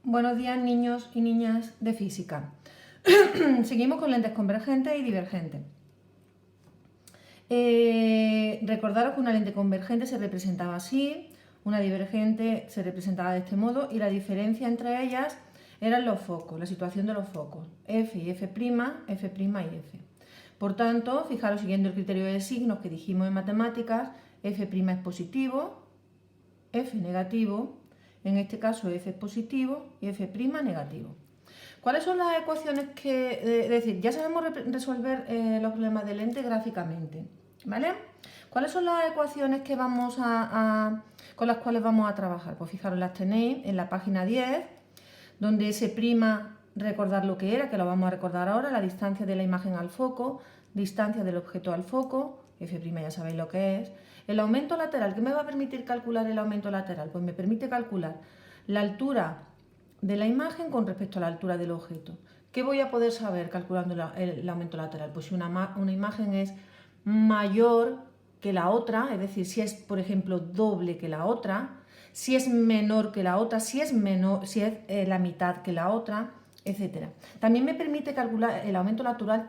Buenos días, niños y niñas de física. Seguimos con lentes convergentes y divergentes. Recordaros que una lente convergente se representaba así, una divergente se representaba de este modo y la diferencia entre ellas eran los focos, la situación de los focos, F y F', F' y F. Por tanto, fijaros, siguiendo el criterio de signos que dijimos en matemáticas, F' es positivo, F negativo, en este caso F es positivo y F' negativo. ¿Cuáles son las ecuaciones que, es decir, ya sabemos resolver los problemas de lente gráficamente, ¿vale? ¿Cuáles son las ecuaciones que con las cuales vamos a trabajar? Pues fijaros, las tenéis en la página 10, donde S', recordar lo que era, que lo vamos a recordar ahora, la distancia de la imagen al foco, distancia del objeto al foco, F' ya sabéis lo que es. El aumento lateral, ¿qué me va a permitir calcular el aumento lateral? Pues me permite calcular la altura de la imagen con respecto a la altura del objeto. ¿Qué voy a poder saber calculando el aumento lateral? Pues si una imagen es mayor que la otra, es decir, si es, por ejemplo, doble que la otra, si es menor que la otra, si es la mitad que la otra, etcétera. También me permite calcular el aumento lateral,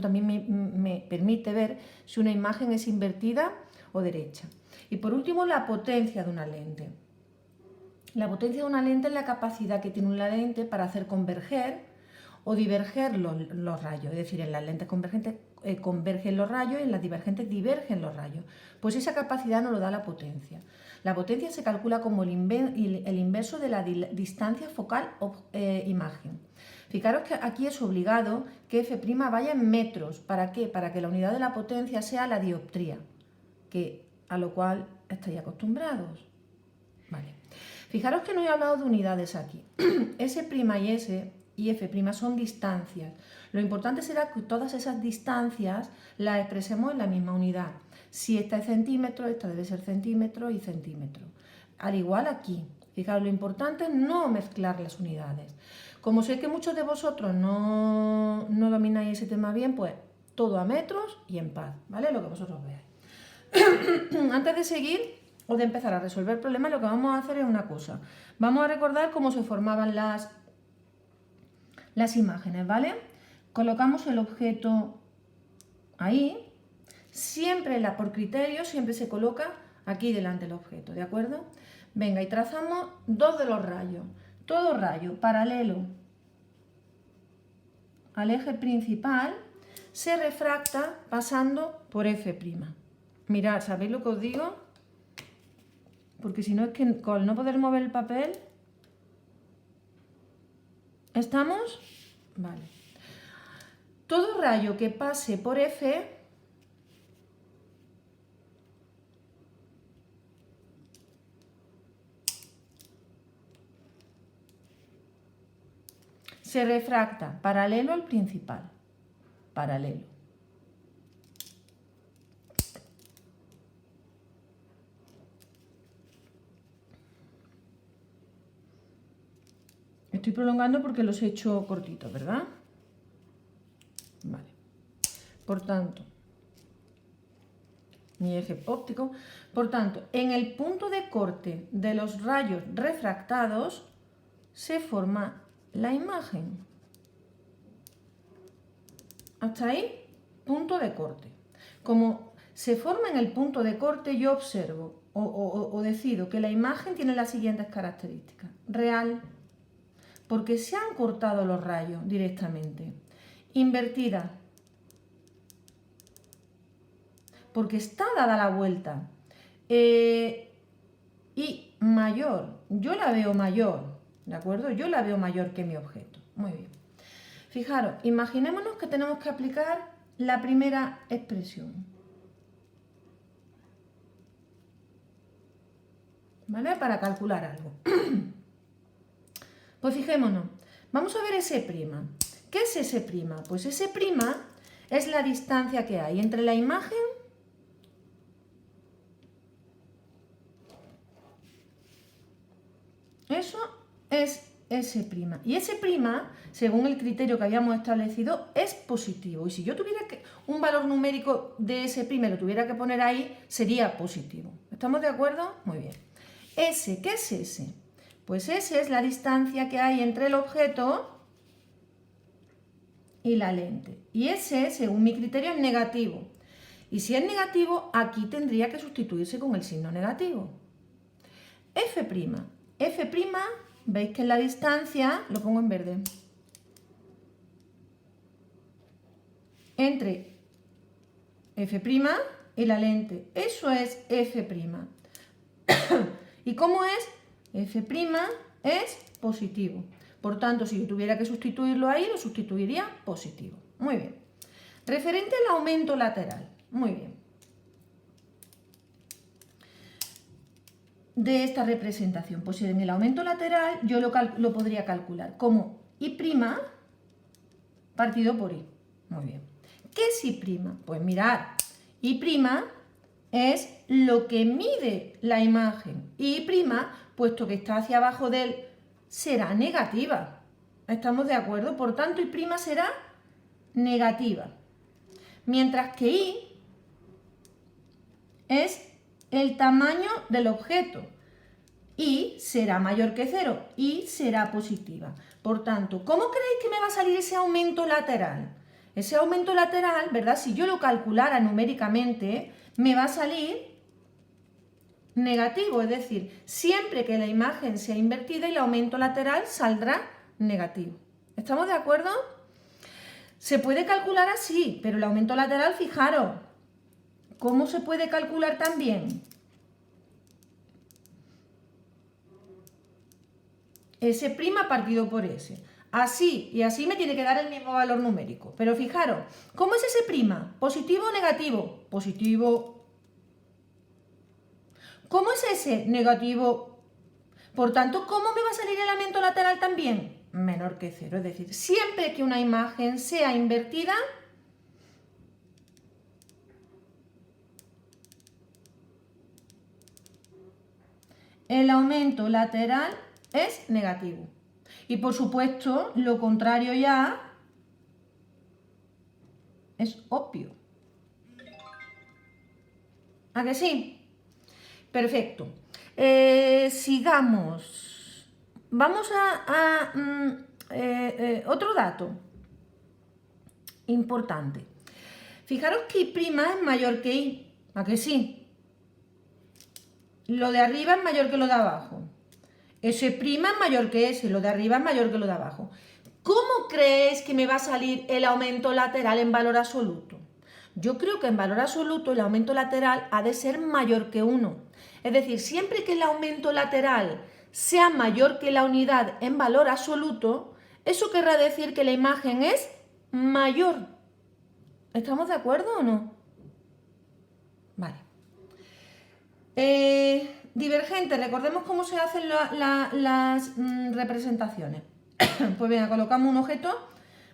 también me permite ver si una imagen es invertida o derecha. Y por último, la potencia de una lente. La potencia de una lente es la capacidad que tiene una lente para hacer converger o diverger los rayos. Es decir, en las lentes convergentes convergen los rayos y en las divergentes divergen los rayos. Pues esa capacidad nos lo da la potencia. La potencia se calcula como el inverso de la distancia focal-imagen. Fijaros que aquí es obligado que F' vaya en metros. ¿Para qué? Para que la unidad de la potencia sea la dioptría, a lo cual estáis acostumbrados. Vale. Fijaros que no he hablado de unidades aquí. S' y S y F' son distancias. Lo importante será que todas esas distancias las expresemos en la misma unidad. Si esta es centímetro, esta debe ser centímetro y centímetro. Al igual aquí. Fijaros, lo importante es no mezclar las unidades. Como sé que muchos de vosotros no domináis ese tema bien, pues todo a metros y en paz, ¿vale? Lo que vosotros veáis. Antes de seguir o de empezar a resolver problemas, lo que vamos a hacer es una cosa. Vamos a recordar cómo se formaban las imágenes, ¿vale? Colocamos el objeto ahí. Siempre por criterio, siempre se coloca aquí delante del objeto, ¿de acuerdo? Venga, y trazamos dos de los rayos. Todo rayo paralelo al eje principal se refracta pasando por F'. Mirad, ¿sabéis lo que os digo? Porque si no es que con no poder mover el papel... ¿Estamos? Vale. Todo rayo que pase por F se refracta paralelo al principal. Paralelo. Estoy prolongando porque los he hecho cortitos, ¿verdad? Vale. Por tanto, mi eje óptico. Por tanto, en el punto de corte de los rayos refractados se forma la imagen. ¿Hasta ahí? Punto de corte. Como se forma en el punto de corte, yo observo o decido que la imagen tiene las siguientes características. Real, porque se han cortado los rayos directamente. Invertida, porque está dada la vuelta. Y mayor, yo la veo mayor, ¿de acuerdo? Yo la veo mayor que mi objeto. Muy bien. Fijaros, imaginémonos que tenemos que aplicar la primera expresión. ¿Vale? Para calcular algo. Pues fijémonos, vamos a ver S'. ¿Qué es S'? Pues S' es la distancia que hay entre la imagen eso es S'. Y S', según el criterio que habíamos establecido, es positivo. Y si yo tuviera un valor numérico de S', lo tuviera que poner ahí, sería positivo. ¿Estamos de acuerdo? Muy bien. S, ¿qué es S? Pues S es la distancia que hay entre el objeto y la lente. Y ese, según mi criterio, es negativo. Y si es negativo, aquí tendría que sustituirse con el signo negativo. F'. F', veis que es la distancia, lo pongo en verde, entre F' y la lente. Eso es F'. ¿Y cómo es? F' es positivo. Por tanto, si yo tuviera que sustituirlo ahí, lo sustituiría positivo. Muy bien. Referente al aumento lateral. Muy bien. De esta representación, pues en el aumento lateral yo lo podría calcular como I' partido por I. Muy bien. ¿Qué es I'? Pues mirad, I' es lo que mide la imagen. Y I', puesto que está hacia abajo de él, será negativa. ¿Estamos de acuerdo? Por tanto, I' será negativa. Mientras que I es el tamaño del objeto. I será mayor que 0. I será positiva. Por tanto, ¿cómo creéis que me va a salir ese aumento lateral? Ese aumento lateral, ¿verdad? Si yo lo calculara numéricamente, me va a salir negativo. Es decir, siempre que la imagen sea invertida, el aumento lateral saldrá negativo. ¿Estamos de acuerdo? Se puede calcular así, pero el aumento lateral, fijaros, ¿cómo se puede calcular también? S' partido por S. Así y así me tiene que dar el mismo valor numérico. Pero fijaros, ¿cómo es S'? ¿Positivo o negativo? Positivo. ¿Cómo es S? Negativo. Por tanto, ¿cómo me va a salir el aumento lateral también? Menor que 0. Es decir, siempre que una imagen sea invertida, el aumento lateral es negativo. Y por supuesto, lo contrario ya es obvio. ¿A que sí? Perfecto. Sigamos. Vamos a otro dato importante. Fijaros que I' es mayor que I. ¿A que sí? Lo de arriba es mayor que lo de abajo. S' es mayor que S, lo de arriba es mayor que lo de abajo. ¿Cómo crees que me va a salir el aumento lateral en valor absoluto? Yo creo que en valor absoluto el aumento lateral ha de ser mayor que 1. Es decir, siempre que el aumento lateral sea mayor que la unidad en valor absoluto, eso querrá decir que la imagen es mayor. ¿Estamos de acuerdo o no? Vale. Divergente, recordemos cómo se hacen las representaciones. Pues venga, colocamos un objeto.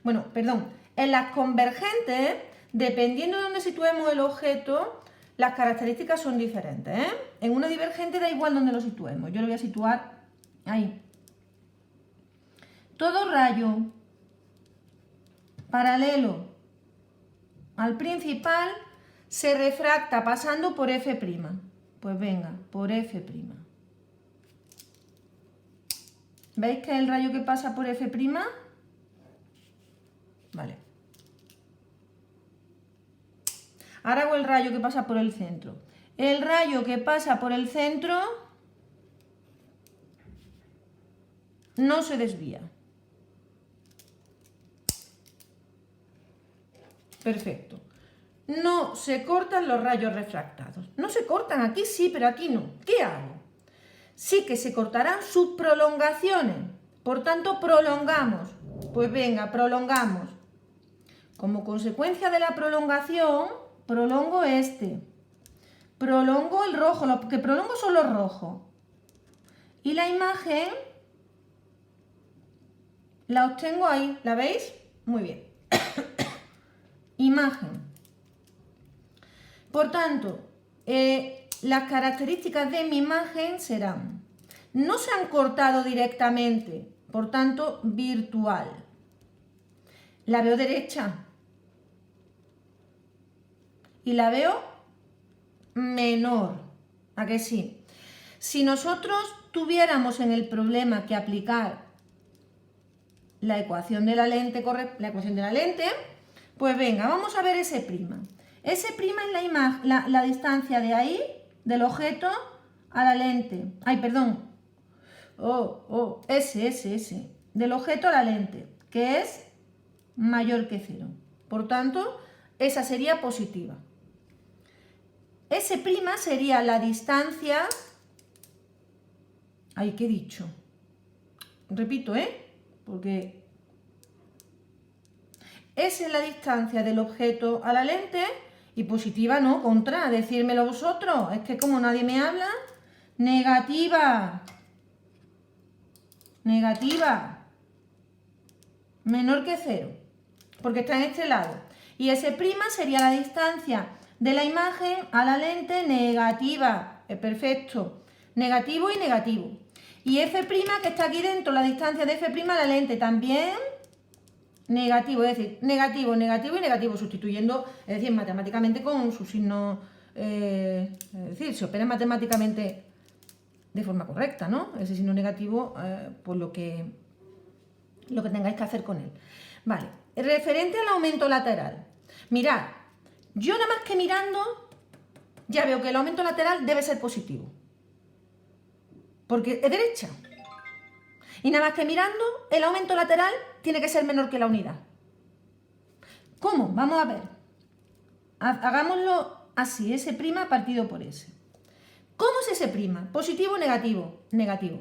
En las convergentes, dependiendo de dónde situemos el objeto, las características son diferentes, ¿eh? En una divergente da igual dónde lo situemos. Yo lo voy a situar ahí. Todo rayo paralelo al principal se refracta pasando por F'. Pues venga, por F'. ¿Veis que es el rayo que pasa por F'? Vale. Ahora hago el rayo que pasa por el centro. El rayo que pasa por el centro no se desvía. Perfecto. No se cortan los rayos refractados. No se cortan, aquí sí, pero aquí no. ¿Qué hago? Sí que se cortarán sus prolongaciones. Por tanto, prolongamos. Pues venga, prolongamos. Como consecuencia de la prolongación, prolongo este. Prolongo el rojo. Lo que prolongo son los rojos. Y la imagen la obtengo ahí. ¿La veis? Muy bien. Imagen. Por tanto, las características de mi imagen serán: no se han cortado directamente, por tanto, virtual. La veo derecha y la veo menor. ¿A que sí? Si nosotros tuviéramos en el problema que aplicar la ecuación de la lente, pues venga, vamos a ver S'. S' es la distancia de ahí, del objeto, a la lente. Ay, perdón. S. Del objeto a la lente, que es mayor que 0. Por tanto, esa sería positiva. S' sería la distancia... Ay, ¿qué he dicho? Repito, porque S es la distancia del objeto a la lente y positiva no, contra, decírmelo vosotros. Es que como nadie me habla, negativa. Menor que 0, porque está en este lado. Y S' sería la distancia de la imagen a la lente negativa. Perfecto. Negativo y negativo. Y F', que está aquí dentro, la distancia de F' a la lente también negativo, es decir, negativo y negativo, sustituyendo, es decir, matemáticamente con su signo, es decir, se opera matemáticamente de forma correcta, ¿no? Ese signo negativo, pues lo que tengáis que hacer con él. Vale, referente al aumento lateral. Mirad, yo nada más que mirando, ya veo que el aumento lateral debe ser positivo. Porque es derecha. Y nada más que mirando, el aumento lateral tiene que ser menor que la unidad. ¿Cómo? Vamos a ver. Hagámoslo así, S' partido por S. ¿Cómo es S'? ¿Positivo o negativo? Negativo.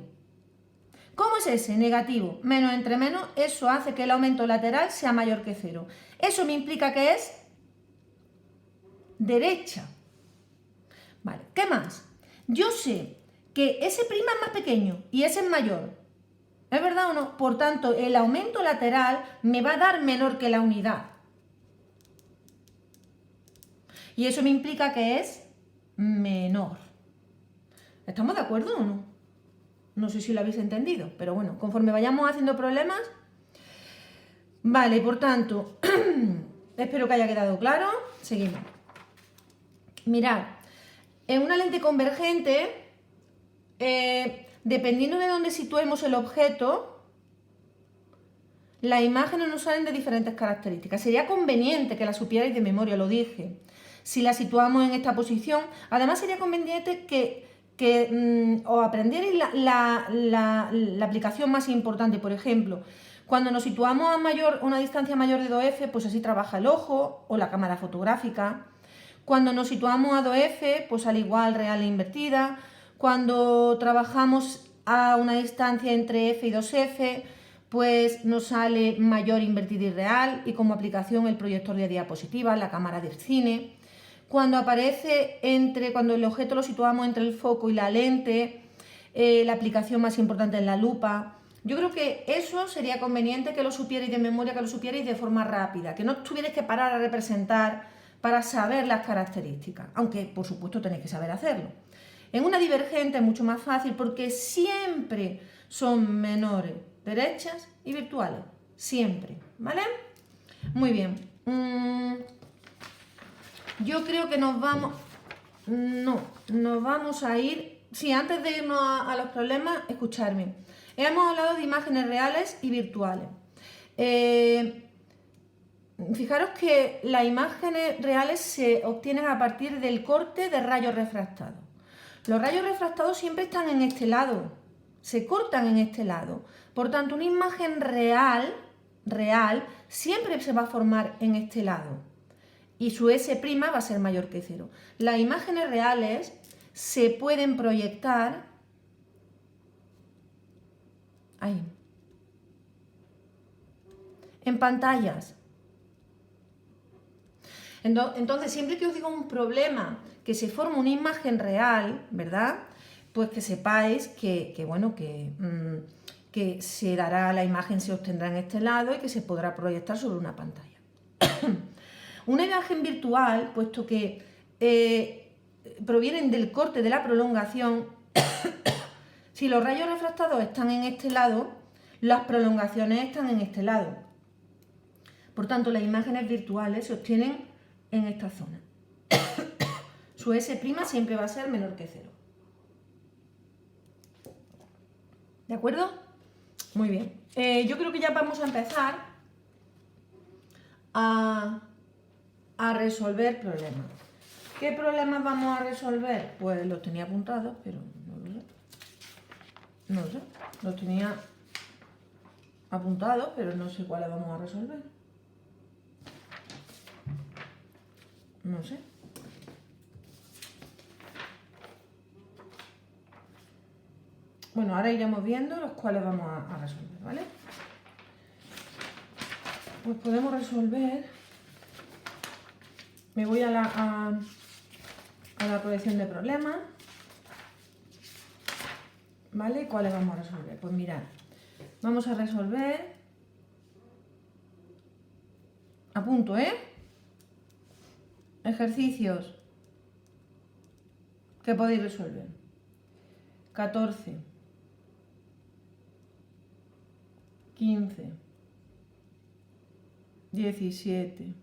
¿Cómo es S? Negativo. Menos entre menos, eso hace que el aumento lateral sea mayor que 0. Eso me implica que es derecha. Vale, ¿qué más? Yo sé que S' es más pequeño y S es mayor. ¿Es verdad o no? Por tanto, el aumento lateral me va a dar menor que la unidad. Y eso me implica que es menor. ¿Estamos de acuerdo o no? No sé si lo habéis entendido, pero bueno, conforme vayamos haciendo problemas... Vale, por tanto, espero que haya quedado claro. Seguimos. Mirad, en una lente convergente, dependiendo de dónde situemos el objeto, las imágenes nos salen de diferentes características. Sería conveniente que las supierais de memoria, lo dije. Si la situamos en esta posición, además sería conveniente que os aprendierais la aplicación más importante. Por ejemplo, cuando nos situamos a una distancia mayor de 2F, pues así trabaja el ojo o la cámara fotográfica. Cuando nos situamos a 2F, pues al igual real e invertida. Cuando trabajamos a una distancia entre F y 2F, pues nos sale mayor, invertida y real, y como aplicación el proyector de diapositivas, la cámara del cine. Cuando cuando el objeto lo situamos entre el foco y la lente, la aplicación más importante es la lupa. Yo creo que eso sería conveniente que lo supierais de memoria, que lo supierais de forma rápida, que no tuvierais que parar a representar para saber las características, aunque por supuesto tenéis que saber hacerlo. En una divergente es mucho más fácil porque siempre son menores derechas y virtuales, siempre, ¿vale? Muy bien. Yo creo que nos vamos a ir... Sí, antes de irnos a los problemas, escuchadme. Hemos hablado de imágenes reales y virtuales. Fijaros que las imágenes reales se obtienen a partir del corte de rayos refractados. Los rayos refractados siempre están en este lado, se cortan en este lado. Por tanto, una imagen real siempre se va a formar en este lado. Y su S' va a ser mayor que 0. Las imágenes reales se pueden proyectar ahí, en pantallas. Entonces, siempre que os diga un problema, que se forma una imagen real, ¿verdad? Pues que sepáis que se dará, la imagen se obtendrá en este lado y que se podrá proyectar sobre una pantalla. Una imagen virtual, puesto que provienen del corte de la prolongación, si los rayos refractados están en este lado, las prolongaciones están en este lado. Por tanto, las imágenes virtuales se obtienen en esta zona. Su S' siempre va a ser menor que 0. ¿De acuerdo? Muy bien. Yo creo que ya vamos a empezar a resolver problemas. ¿Qué problemas vamos a resolver? Pues los tenía apuntados, pero no lo sé. No sé. Los tenía apuntados, pero no sé cuáles vamos a resolver. No sé. Bueno, ahora iremos viendo los cuales vamos a resolver, ¿vale? Pues podemos resolver. Me voy a la colección de problemas. ¿Vale? ¿Cuáles vamos a resolver? Pues mirad, vamos a resolver. Apunto, ¿eh? Ejercicios que podéis resolver. 14, 15, 17,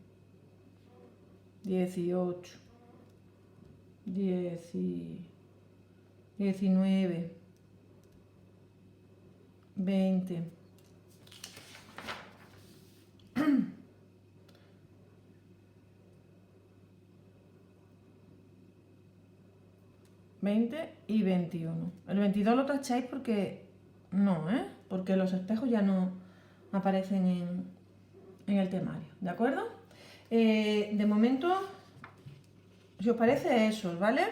18, 19, 20, 20 y 21. El 22 lo tacháis porque no, ¿eh? Porque los espejos ya no aparecen en el temario, ¿de acuerdo? De momento, si os parece eso, ¿vale?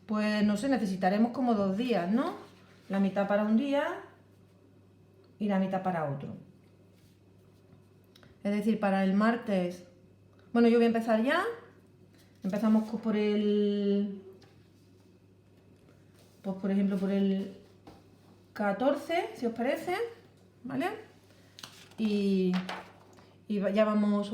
Pues no sé, necesitaremos como 2 días, ¿no? La mitad para un día y la mitad para otro. Es decir, para el martes... Bueno, yo voy a empezar ya. Empezamos por el... Pues por ejemplo por el 14, si os parece, ¿vale? Y ya vamos